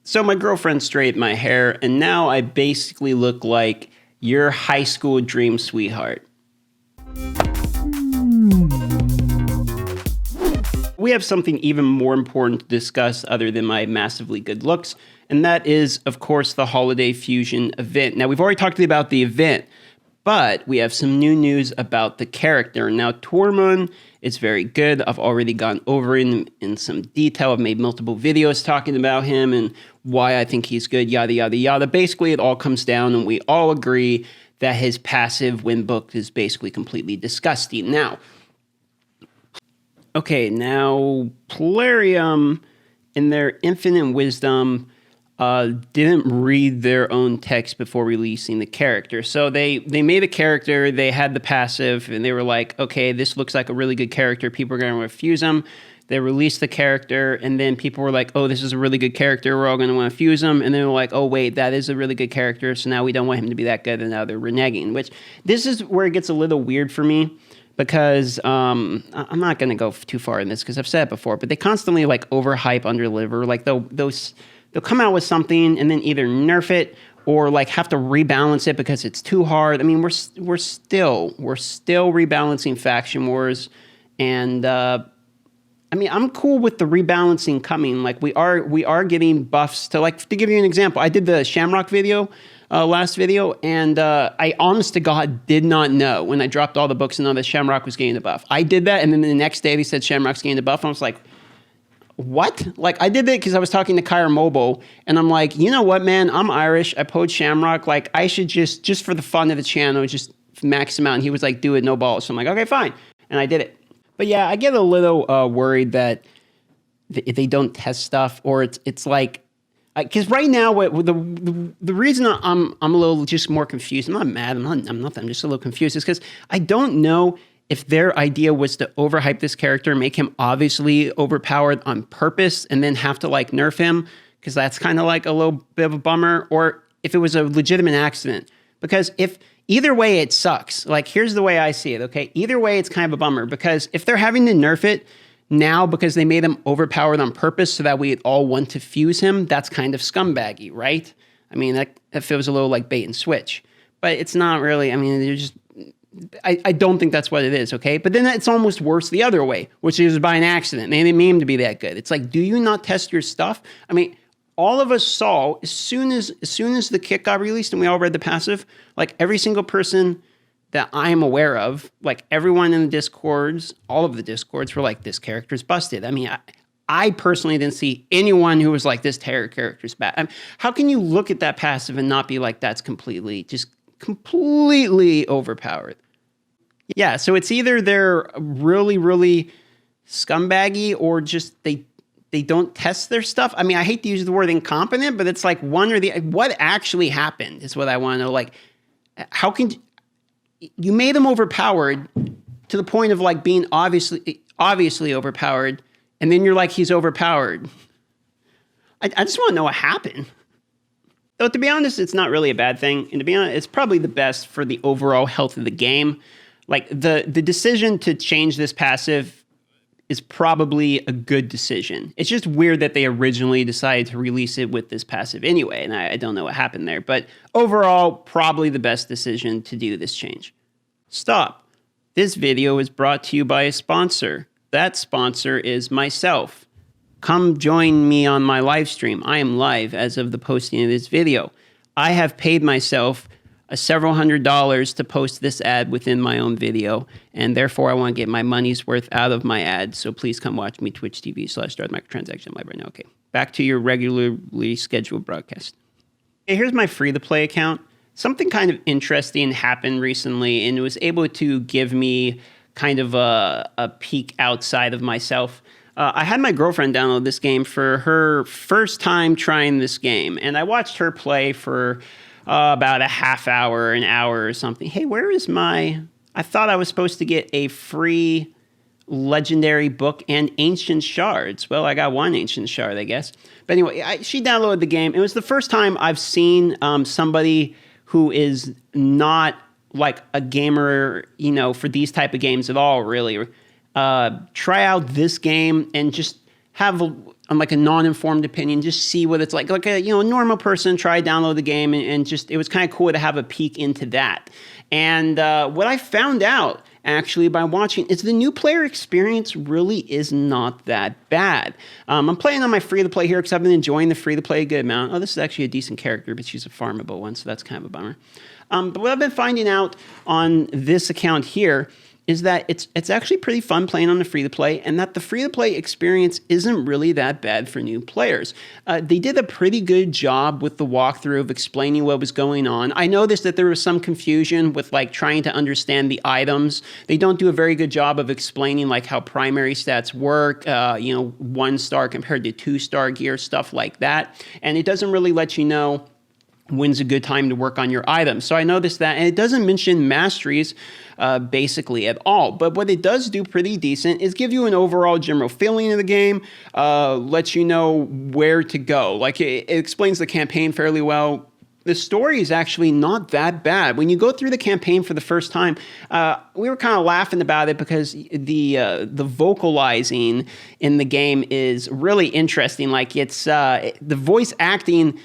So my girlfriend straightened my hair, and now I basically look like your high school dream sweetheart. We have something even more important to discuss other than my massively good looks, and that is, of course, the Holiday Fusion event. Now, we've already talked about the event, but we have some new news about the character. Now, Tormin is very good. I've already gone over in some detail. I've made multiple videos talking about him and why I think he's good, yada, yada, yada. Basically, it all comes down, and we all agree that his passive when booked is basically completely disgusting. Now, okay, now Plarium, in their infinite wisdom, didn't read their own text before releasing the character. So they made a character, they had the passive, and they were like, okay, this looks like a really good character. People are going to refuse him. They released the character, and then people were like, oh, this is a really good character. We're all going to want to fuse him. And then they're like, oh, wait, that is a really good character. So now we don't want him to be that good. And now they're reneging, which this is where it gets a little weird for me. Because I'm not going to go too far in this because I've said it before, but they constantly like overhype, underdeliver. Like they'll come out with something and then either nerf it or like have to rebalance it because it's too hard. I mean, we're still rebalancing Faction Wars, and I mean, I'm cool with the rebalancing coming. Like we are getting buffs to give you an example. I did the Shamrock video. Last video, and I honest to God did not know when I dropped all the books and all that Shamrock was getting a buff. I did that, and then the next day they said Shamrock's getting a buff, and I was like, what? Like, I did that because I was talking to Kyra Mobile, and I'm like, you know what, man? I'm Irish. I poached Shamrock. Like, I should just for the fun of the channel, just max him out. And he was like, do it, no balls. So I'm like, okay, fine. And I did it. But yeah, I get a little worried that they don't test stuff, or it's like, because right now, the reason I'm a little just more confused, I'm not mad, I'm nothing, I'm just a little confused, is because I don't know if their idea was to overhype this character, make him obviously overpowered on purpose, and then have to like nerf him, because that's kind of like a little bit of a bummer, or if it was a legitimate accident. Because if either way, it sucks. Like, here's the way I see it, okay? Either way, it's kind of a bummer, because if they're having to nerf it now because they made him overpowered on purpose so that we all want to fuse him, that's kind of scumbaggy, right? I mean, that feels a little like bait and switch. But it's not really, I mean, they're just, I don't think that's what it is, okay? But then it's almost worse the other way, which is by an accident. They didn't mean him to be that good. It's like, do you not test your stuff? I mean, all of us saw, as soon as the kit got released and we all read the passive, like every single person that I am aware of, like everyone in the Discords, all of the Discords were like, this character's busted. I mean, I personally didn't see anyone who was like, this terror character's bad. I mean, how can you look at that passive and not be like, that's completely overpowered? Yeah, so it's either they're really, really scumbaggy, or just they don't test their stuff. I mean, I hate to use the word incompetent, but it's like one or the, what actually happened is what I want to know. Like, how can you made him overpowered to the point of like being obviously overpowered, and then you're like, he's overpowered. I just want to know what happened. Though, to be honest, it's not really a bad thing. And to be honest, it's probably the best for the overall health of the game. Like, the decision to change this passive is probably a good decision. It's just weird that they originally decided to release it with this passive anyway, and I don't know what happened there. But overall, probably the best decision to do this change. Stop. This video is brought to you by a sponsor. That sponsor is myself. Come join me on my live stream. I am live as of the posting of this video. I have paid myself several $100s to post this ad within my own video, and therefore I want to get my money's worth out of my ad. So please come watch me, twitch.tv/Darth Microtransaction live right now. Okay, back to your regularly scheduled broadcast. Okay, here's my free-to-play account. Something kind of interesting happened recently, and it was able to give me kind of a peek outside of myself. I had my girlfriend download this game for her first time trying this game, and I watched her play for about a half hour, an hour or something. Hey, where is my... I thought I was supposed to get a free legendary book and ancient shards. Well, I got one ancient shard, I guess. But anyway, she downloaded the game. It was the first time I've seen somebody who is not like a gamer, you know, for these type of games at all, really. Try out this game and just have on like a non-informed opinion, just see what it's like a normal person, try download the game, and just, it was kind of cool to have a peek into that. And what I found out actually by watching is the new player experience really is not that bad. I'm playing on my free-to-play here because I've been enjoying the free-to-play a good amount. Oh, this is actually a decent character, but she's a farmable one, so that's kind of a bummer. But what I've been finding out on this account here is that it's actually pretty fun playing on the free-to-play, and that the free-to-play experience isn't really that bad for new players. They did a pretty good job with the walkthrough of explaining what was going on. I noticed that there was some confusion with like trying to understand the items. They don't do a very good job of explaining like how primary stats work, 1-star compared to 2-star gear, stuff like that. And it doesn't really let you know when's a good time to work on your items. So I noticed that, and it doesn't mention masteries basically at all. But what it does do pretty decent is give you an overall general feeling of the game, lets you know where to go. Like it explains the campaign fairly well. The story is actually not that bad. When you go through the campaign for the first time, we were kind of laughing about it because the vocalizing in the game is really interesting. Like it's the voice acting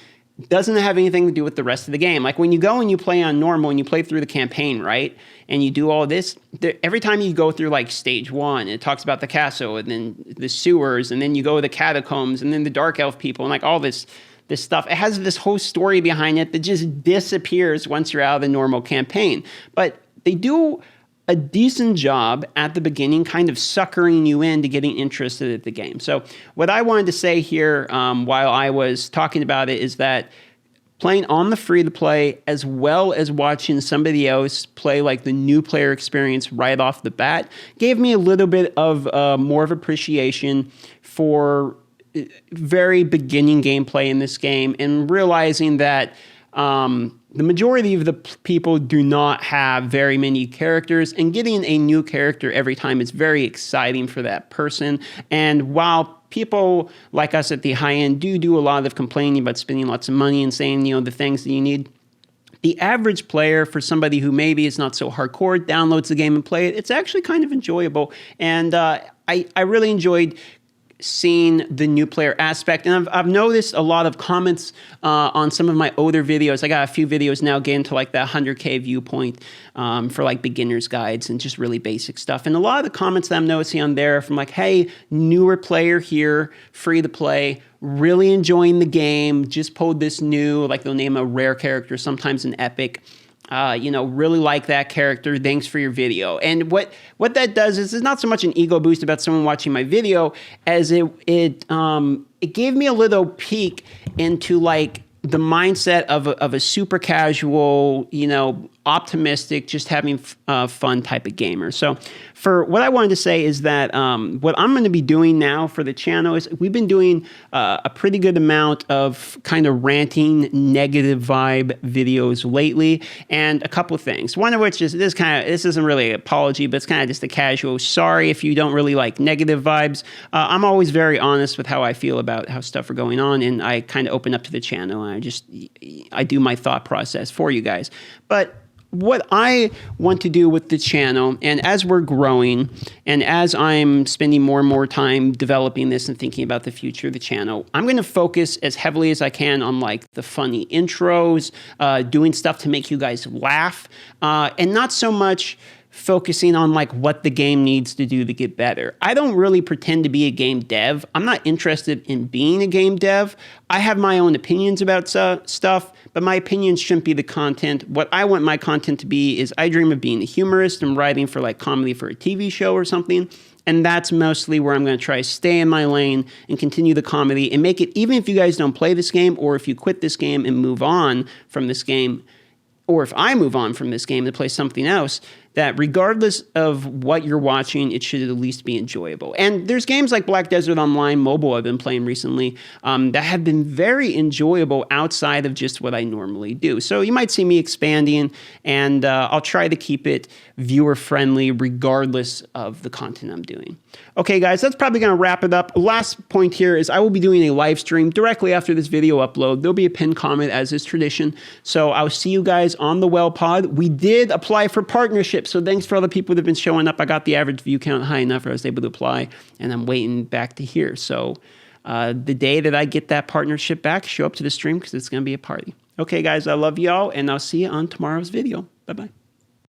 doesn't have anything to do with the rest of the game. Like when you go and you play on normal and you play through the campaign, right? And you do all this, every time you go through like stage 1, it talks about the castle and then the sewers, and then you go to the catacombs and then the dark elf people and like all this stuff. It has this whole story behind it that just disappears once you're out of the normal campaign. But they do a decent job at the beginning, kind of suckering you into getting interested at the game. So what I wanted to say here while I was talking about it is that playing on the free-to-play as well as watching somebody else play like the new player experience right off the bat gave me a little bit of more of appreciation for very beginning gameplay in this game, and realizing that the majority of the people do not have very many characters, and getting a new character every time is very exciting for that person. And while people like us at the high end do a lot of complaining about spending lots of money and saying, the things that you need, the average player, for somebody who maybe is not so hardcore, downloads the game and play it, it's actually kind of enjoyable. And I really enjoyed seeing the new player aspect. And I've noticed a lot of comments on some of my older videos. I got a few videos now getting to like that 100K viewpoint for like beginner's guides and just really basic stuff. And a lot of the comments that I'm noticing on there are from like, hey, newer player here, free to play, really enjoying the game, just pulled this new, like they'll name a rare character, sometimes an epic. Really like that character. Thanks for your video. And what that does is it's not so much an ego boost about someone watching my video as it gave me a little peek into like the mindset of a super casual, optimistic, just having fun type of gamer. So for what I wanted to say is that what I'm going to be doing now for the channel is we've been doing a pretty good amount of kind of ranting, negative vibe videos lately, and a couple of things. One of which is this isn't really an apology, but it's kind of just a casual sorry if you don't really like negative vibes. I'm always very honest with how I feel about how stuff are going on, and I kind of open up to the channel and I do my thought process for you guys. But what I want to do with the channel, and as we're growing, and as I'm spending more and more time developing this and thinking about the future of the channel, I'm going to focus as heavily as I can on like the funny intros, doing stuff to make you guys laugh, and not so much focusing on like what the game needs to do to get better. I don't really pretend to be a game dev. I'm not interested in being a game dev. I have my own opinions about stuff, but my opinions shouldn't be the content. What I want my content to be is I dream of being a humorist and writing for like comedy for a TV show or something. And that's mostly where I'm going to try to stay in my lane and continue the comedy and make it, even if you guys don't play this game, or if you quit this game and move on from this game, or if I move on from this game to play something else, that regardless of what you're watching, it should at least be enjoyable. And there's games like Black Desert Online Mobile I've been playing recently that have been very enjoyable outside of just what I normally do. So you might see me expanding, and I'll try to keep it viewer-friendly regardless of the content I'm doing. Okay, guys, that's probably going to wrap it up. Last point here is I will be doing a live stream directly after this video upload. There'll be a pinned comment, as is tradition. So I'll see you guys on the Well Pod. We did apply for partnership, so thanks for all the people that have been showing up. I got the average view count high enough where I was able to apply, and I'm waiting back to hear. So The day that I get that partnership back, show up to the stream because it's going to be a party. Okay, guys, I love y'all, and I'll see you on tomorrow's video. Bye-bye.